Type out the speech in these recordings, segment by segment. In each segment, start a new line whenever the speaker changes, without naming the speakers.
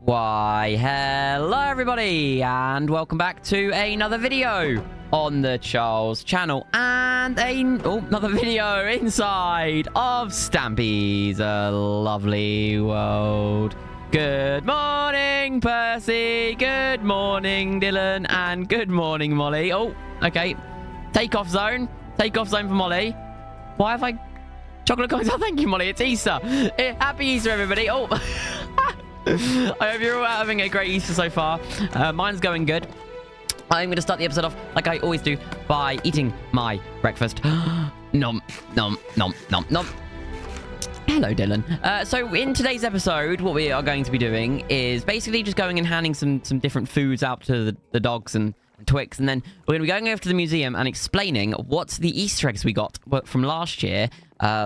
Why, hello everybody, and welcome back to another video on the Charles channel, and another video inside of Stampy's lovely world. Good morning, Percy, good morning, Dylan, and good morning, Molly. Oh, okay, takeoff zone for Molly. Why have I chocolate coins? Oh, thank you, Molly, it's Easter. Happy Easter, everybody. Oh, I hope you're all having a great Easter so far. Mine's going good. I'm going to start the episode off, like I always do, by eating my breakfast. Nom, nom, nom, nom, nom. Hello, Dylan. So in today's episode, what we are going to be doing is basically just going and handing some different foods out to the dogs and Twix, and then we're going to be going over to the museum and explaining what the Easter eggs we got from last year,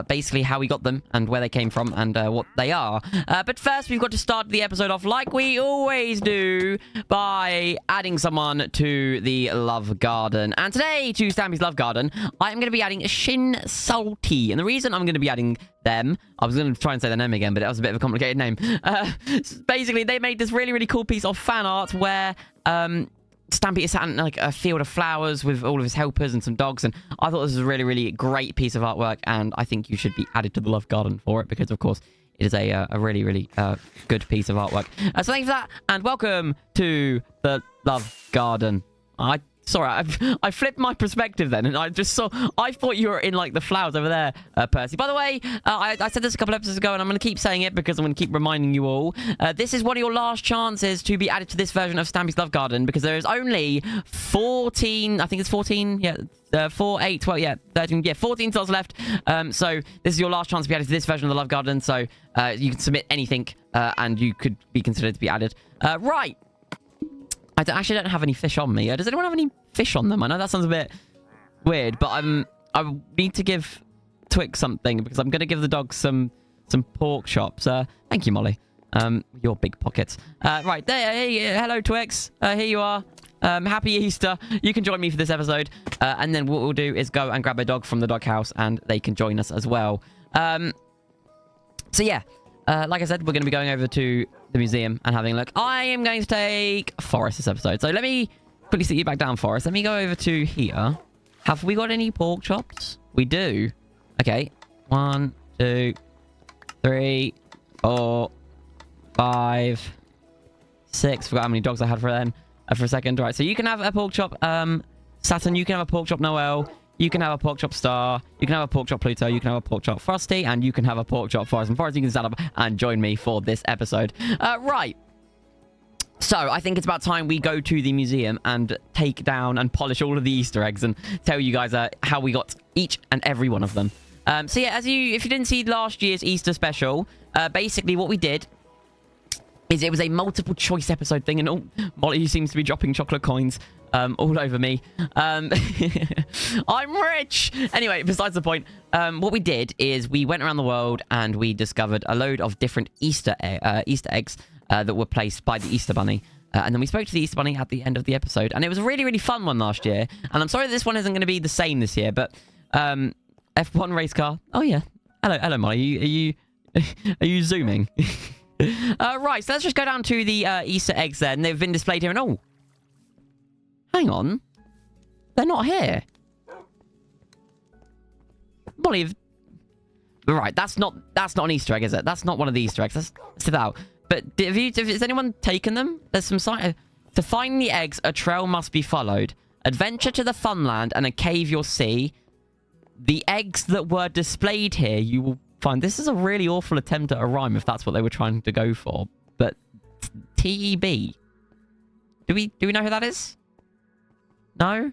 basically how we got them and where they came from and what they are. But first, we've got to start the episode off like we always do by adding someone to the Love Garden. And today, to Stampy's Love Garden, I'm going to be adding Shin Salty. And the reason I'm going to be adding them, I was going to try and say their name again, but it was a bit of a complicated name. Basically, they made this really cool piece of fan art where Stampy is sat in like a field of flowers with all of his helpers and some dogs, and I thought this was a really great piece of artwork, and I think you should be added to the Love Garden for it, because of course it is a really good piece of artwork. So thank you for that, and welcome to the Love Garden. Sorry, I flipped my perspective then, and I thought you were in, like, the flowers over there, Percy. By the way, I said this a couple episodes ago, and I'm going to keep saying it because I'm going to keep reminding you all. This is one of your last chances to be added to this version of Stampy's Love Garden, because there is only 14, I think it's 14, yeah, 4, 8, 12, yeah, 13, yeah, 14 slots left. So this is your last chance to be added to this version of the Love Garden, so you can submit anything, and you could be considered to be added. Right. I actually don't have any fish on me. Does anyone have any fish on them? I know that sounds a bit weird, but I need to give Twix something, because I'm going to give the dog some pork chops. Thank you, Molly. Your big pockets. Right, there. Hey, hello, Twix. Here you are. Happy Easter. You can join me for this episode. And then what we'll do is go and grab a dog from the doghouse, and they can join us as well. So, yeah. Like I said, we're going to be going over to the museum and having a look. I am going to take Forrest this episode. So let me quickly sit you back down, Forrest. Let me go over to here. Have we got any pork chops? We do. Okay. 1, 2, 3, 4, 5, 6. Forgot how many dogs I had for then. For a second. Right. So you can have a pork chop. Saturn, you can have a pork chop, Noel. You can have a pork chop Star. You can have a pork chop Pluto. You can have a pork chop Frosty. And you can have a pork chop Forrest. And Forrest, you can stand up and join me for this episode. Right. So, I think it's about time we go to the museum and take down and polish all of the Easter eggs and tell you guys how we got each and every one of them. So, yeah, if you didn't see last year's Easter special, basically what we did is it was a multiple choice episode thing. And Molly seems to be dropping chocolate coins all over me. I'm rich! Anyway, besides the point, what we did is we went around the world and we discovered a load of different Easter eggs that were placed by the Easter Bunny. And then we spoke to the Easter Bunny at the end of the episode. And it was a really fun one last year. And I'm sorry this one isn't going to be the same this year, but F1 race car. Oh, yeah. Hello, Molly. Are you zooming? Right, so let's just go down to the Easter eggs then. They've been displayed here, and oh, hang on, they're not here. Molly, right, that's not an Easter egg, is it? That's not one of the Easter eggs. Let's sit out. But has anyone taken them? There's some sign. To find the eggs, a trail must be followed. Adventure to the Funland and a cave you'll see. The eggs that were displayed here, you will find. This is a really awful attempt at a rhyme, if that's what they were trying to go for. But T-E-B. Do we know who that is? No?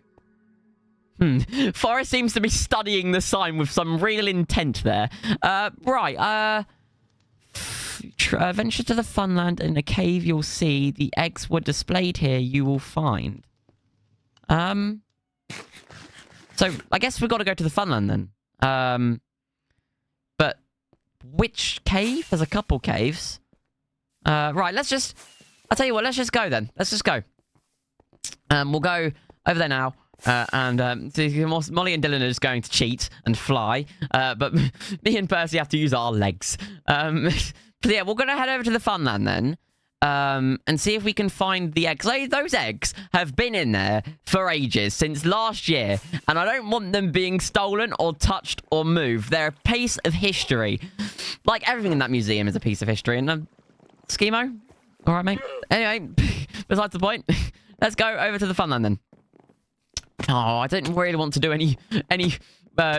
Forrest seems to be studying the sign with some real intent there. Right. Venture to the Funland. In a cave you'll see. The eggs were displayed here. You will find. So, I guess we've got to go to the Funland then. But which cave? There's a couple caves. Right, I'll tell you what, let's just go then. Let's just go. We'll go over there now. And Molly and Dylan are just going to cheat and fly. But me and Percy have to use our legs. But yeah, we're going to head over to the Funland then. and see if we can find the eggs. Those eggs have been in there for ages, since last year, and I don't want them being stolen or touched or moved. They're a piece of history. Like, everything in that museum is a piece of history. And, Schemo? All right, mate. Anyway, besides the point, let's go over to the Funland then. Oh, I don't really want to do any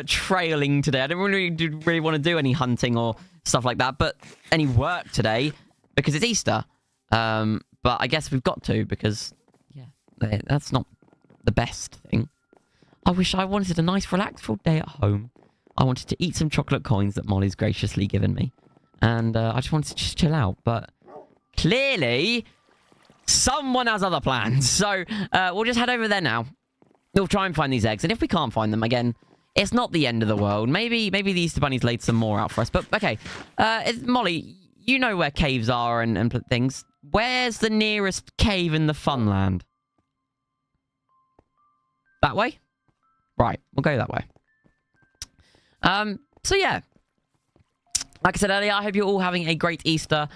trailing today. I don't really want to do any hunting or stuff like that, but any work today, because it's Easter. But I guess we've got to, because, yeah, that's not the best thing. I wish I wanted a nice, relaxful day at home. I wanted to eat some chocolate coins that Molly's graciously given me. And I just wanted to just chill out. But clearly, someone has other plans. So we'll just head over there now. We'll try and find these eggs. And if we can't find them, again, it's not the end of the world. Maybe the Easter Bunny's laid some more out for us. But, okay. Molly, you know where caves are and things. Where's the nearest cave in the Funland? That way? Right, we'll go that way. So yeah. Like I said earlier, I hope you're all having a great Easter.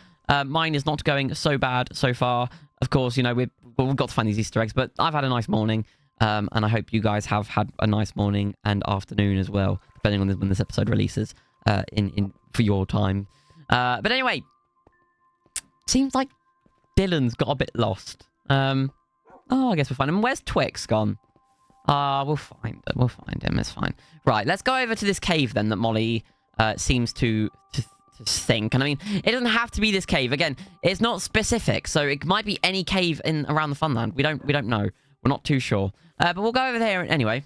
Mine is not going so bad so far. Of course, you know, we've got to find these Easter eggs, but I've had a nice morning. And I hope you guys have had a nice morning and afternoon as well, depending on when this episode releases for your time. But anyway, seems like Dylan's got a bit lost. Oh, I guess we'll find him. Where's Twix gone? We'll find him. We'll find him. It's fine. Right, let's go over to this cave then that Molly seems to think. And I mean, it doesn't have to be this cave. Again, it's not specific, so it might be any cave around the Funland. We don't know. We're not too sure. But we'll go over there anyway,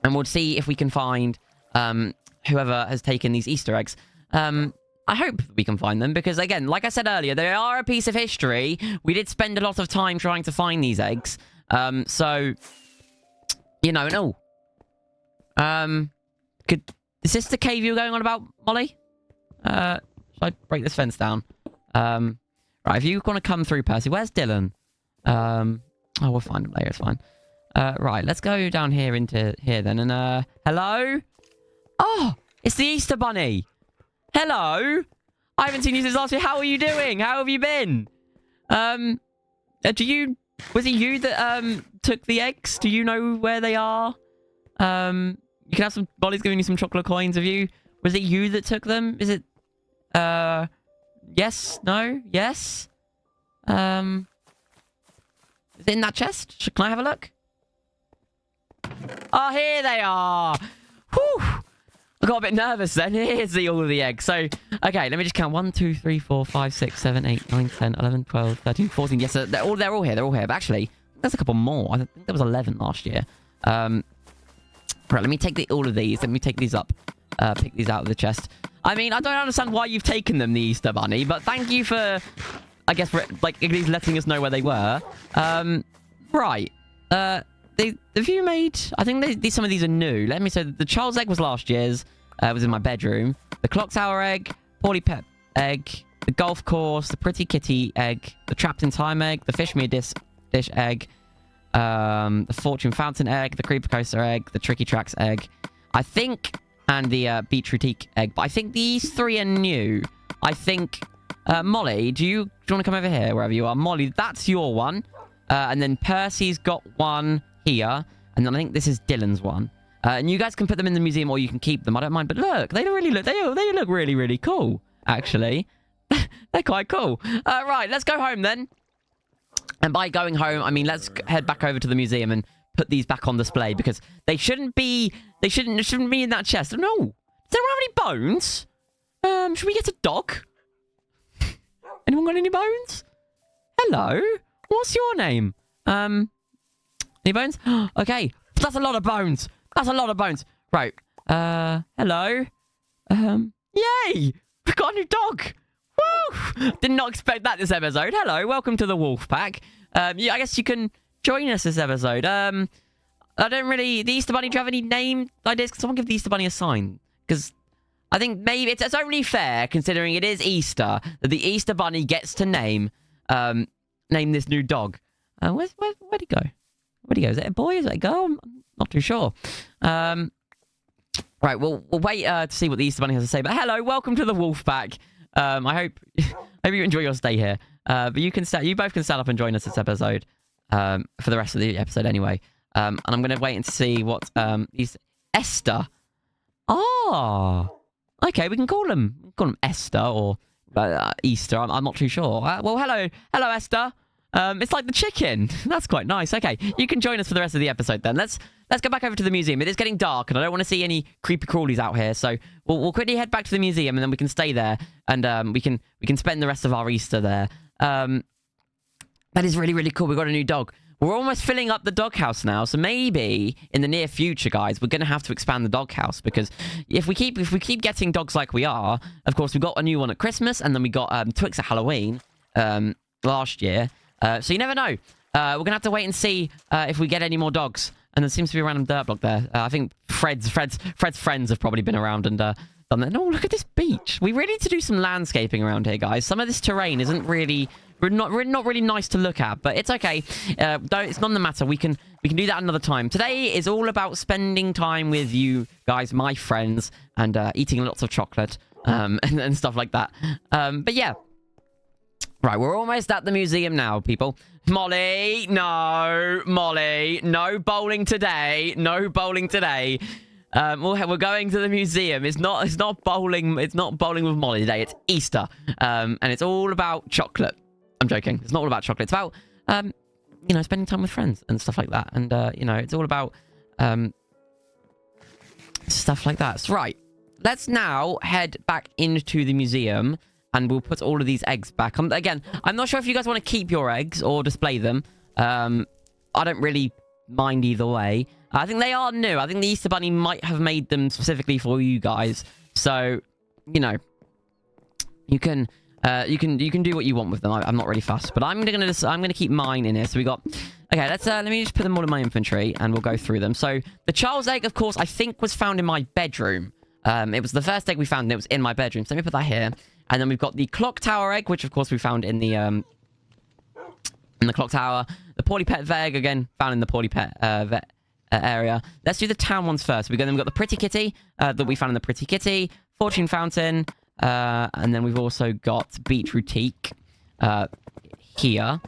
and we'll see if we can find whoever has taken these Easter eggs. I hope we can find them, because, again, like I said earlier, they are a piece of history. We did spend a lot of time trying to find these eggs. So, you know, no. Is this the cave you were going on about, Molly? Should I break this fence down? Right, if you want to come through, Percy, where's Dylan? Oh, we'll find him later, it's fine. Right, let's go down here into here then, and, hello? Oh, it's the Easter Bunny! Hello! I haven't seen you since last year. How are you doing? How have you been? Was it you that, took the eggs? Do you know where they are? You can have some, Molly's giving you some chocolate coins. Was it you that took them? Is it, yes? No? Yes? Is it in that chest? Can I have a look? Oh, here they are! Whew! I got a bit nervous then. Here's all of the eggs. So, okay, let me just count. 1, 2, 3, 4, 5, 6, 7, 8, 9, 10, 11, 12, 13, 14. Yes, they're all here. They're all here. But actually, there's a couple more. I think there was 11 last year. Right, let me take all of these. Let me take these up. Pick these out of the chest. I mean, I don't understand why you've taken them, the Easter Bunny, but thank you for, I guess, for, like, at least letting us know where they were. Right. Have you made... I think some of these are new. Let me say, the child's egg was last year's. It was in my bedroom. The clock tower egg, Paulie Pep egg, the golf course, the pretty kitty egg, the trapped in time egg, the fish me a dish egg, the fortune fountain egg, the creeper coaster egg, the tricky tracks egg, I think, and the beach boutique egg. But I think these three are new. I think... Molly, do you want to come over here, wherever you are? Molly, that's your one. And then Percy's got one here. And then I think this is Dylan's one. And you guys can put them in the museum or you can keep them. I don't mind. But look, they look really, really cool, actually. They're quite cool. Right, let's go home then. And by going home, I mean, let's head back over to the museum and put these back on display, because they shouldn't be in that chest. No. Does anyone have any bones? Should we get a dog? Anyone got any bones? Hello? What's your name? Any bones? Okay. That's a lot of bones. That's a lot of bones. Right. Hello? Yay! We've got a new dog! Woo! Did not expect that this episode. Hello, welcome to the Wolf Pack. I guess you can join us this episode. I don't really... The Easter Bunny, do you have any name ideas? Can someone give the Easter Bunny a sign? Because I think maybe it's only fair, considering it is Easter, that the Easter Bunny gets to name this new dog. Where'd he go? Where'd he go? Is it a boy? Is it a girl? I'm not too sure. Right, we'll wait to see what the Easter Bunny has to say. But hello, welcome to the Wolf Pack. I hope you enjoy your stay here. But you both can stand up and join us this episode. For the rest of the episode anyway. And I'm going to wait and see what these... Esther. Oh. Okay, we can call them Esther or Easter. I'm not too sure. Well, hello, Esther. It's like the chicken. That's quite nice. Okay, you can join us for the rest of the episode then. Let's go back over to the museum. It is getting dark, and I don't want to see any creepy crawlies out here. So we'll quickly head back to the museum, and then we can stay there, and we can spend the rest of our Easter there. That is really, really cool. We've got a new dog. We're almost filling up the doghouse now, so maybe in the near future, guys, we're going to have to expand the doghouse, because if we keep getting dogs like we are, of course, we got a new one at Christmas, and then we got Twix at Halloween last year. So you never know. We're going to have to wait and see if we get any more dogs. And there seems to be a random dirt block there. I think Fred's friends have probably been around and done that. No, look at this beach. We really need to do some landscaping around here, guys. Some of this terrain isn't really... not really nice to look at, but it's okay. It's not the matter. We can do that another time. Today is all about spending time with you guys, my friends, and eating lots of chocolate and stuff like that. But yeah. Right, we're almost at the museum now, people. Molly, no bowling today. No bowling today. We're going to the museum. It's not bowling. It's not bowling with Molly today. It's Easter, and it's all about chocolate. I'm joking. It's not all about chocolate. It's about, spending time with friends and stuff like that. And, it's all about stuff like that. So, right. Let's now head back into the museum, and we'll put all of these eggs back. Again, I'm not sure if you guys want to keep your eggs or display them. I don't really mind either way. I think they are new. I think the Easter Bunny might have made them specifically for you guys. So, you can do what you want with them. I'm not really fussed, but I'm gonna keep mine in here. So we got, okay. Let me just put them all in my inventory, and we'll go through them. So the Charles egg, of course, I think was found in my bedroom. It was the first egg we found, and it was in my bedroom. So let me put that here. And then we've got the clock tower egg, which of course we found in the clock tower. The Poorly Pet vet egg, again found in the Poorly Pet vet area. Let's do the town ones first. We've got the Pretty Kitty that we found in the Pretty Kitty, Fortune Fountain. And then we've also got Beach Boutique here.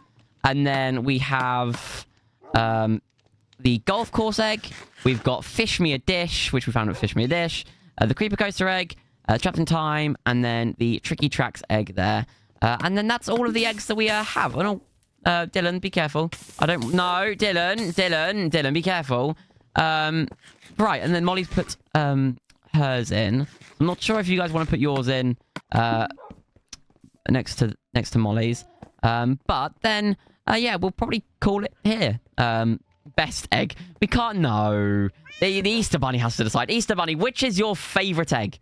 And then we have the Golf Course egg. We've got Fish Me a Dish, which we found at Fish Me a Dish. The Creeper Coaster egg, Trapped in Time, and then the Tricky Tracks egg there. And then that's all of the eggs that we have. Oh, no, Dylan, be careful. Dylan, be careful. Right, and then Molly's put hers in. I'm not sure if you guys want to put yours in next to Molly's. But then, yeah, we'll probably call it here. Best egg. We can't know. The Easter Bunny has to decide. Easter Bunny, which is your favorite egg?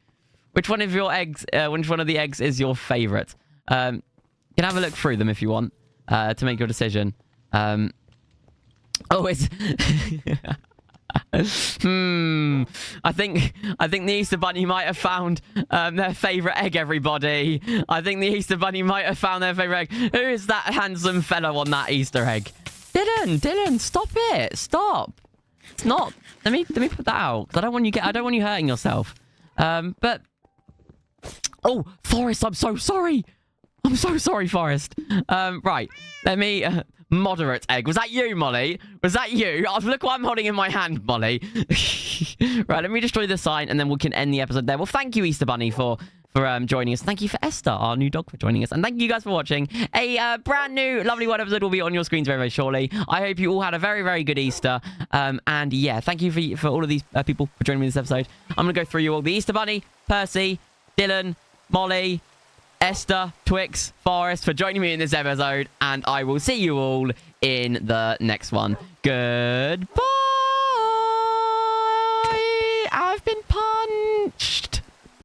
Which one of your eggs? Which one of the eggs is your favorite? You can have a look through them if you want to make your decision. Oh, it's. I think the Easter Bunny might have found their favorite egg, everybody. I think the Easter Bunny might have found their favorite egg. Who is that handsome fellow on that Easter egg? Dylan, stop it. Stop. It's not. Let me put that out. I don't want you hurting yourself. But oh, Forrest, I'm so sorry. I'm so sorry, Forrest. Right. Let me moderate egg. Was that you, Molly? Was that you? Oh, look what I'm holding in my hand, Molly. Right, let me destroy the sign, and then we can end the episode there. Well, thank you, Easter Bunny, for joining us. Thank you for Esther, our new dog, for joining us. And thank you guys for watching. A brand new Lovely World episode will be on your screens very, very shortly. I hope you all had a very, very good Easter. And yeah, thank you for all of these people for joining me in this episode. I'm going to go through you all. The Easter Bunny, Percy, Dylan, Molly, Esther, Twix, Forrest for joining me in this episode. And I will see you all in the next one. Goodbye. I've been punched.